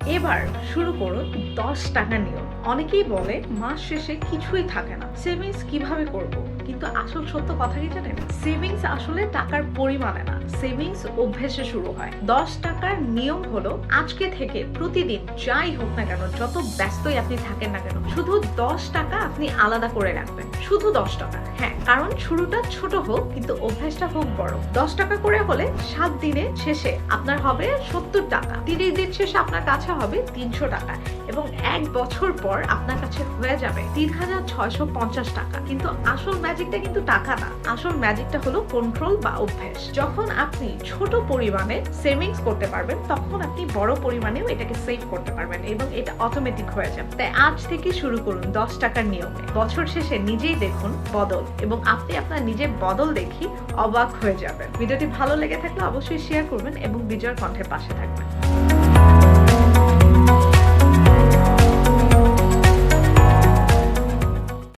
এবার শুরু করুন 10 টাকা নিয়ম। অনেকেই বলে মাস শেষে কিছুই থাকে না, সেভিংস কিভাবে করব? কিন্তু আসল সত্য কথা কি জানেন? সেভিংস আসলে টাকার পরিমাণে না, সেভিংস অভ্যেসে শুরু হয়। 10 টাকার নিয়ম হলো আজকে থেকে প্রতিদিন যাই হোক না কেন, যত ব্যস্তই আপনি থাকেন না কেন, শুধু 10 টাকা আপনি আলাদা করে রাখবেন। শুধু 10 টাকা। হ্যাঁ, কারণ শুরুটা ছোট হোক কিন্তু অভ্যাসটা হোক বড়। 10 টাকা করে হলে 7 দিনের শেষে আপনার হবে 70 টাকা, 30 দিন শেষে আপনার কাছে হবে 300 টাকা এবং 1 বছর পর আপনার কাছে হয়ে যাবে 3650 টাকা। কিন্তু আসল ম্যাজিকটা কিন্তু টাকা না, আসল ম্যাজিকটা হলো কন্ট্রোল বা অভ্যাস। যখন আপনি ছোট পরিমাণে সেভিংস করতে পারবেন তখন আপনি বড় পরিমাণেও এটাকে সেভ করতে পারবেন এবং এটা অটোমেটিক হয়ে যাবে। তাই আজ থেকে শুরু করুন 10 টাকার নিয়মে। বছর শেষে নিজেই দেখুন বদল এবং আপনি আপনার নিজের বদল দেখি অবাক হয়ে যাবেন। ভিডিওটি ভালো লেগে থাকলে অবশ্যই শেয়ার করবেন এবং বিজয়ের কণ্ঠের পাশে থাকবেন।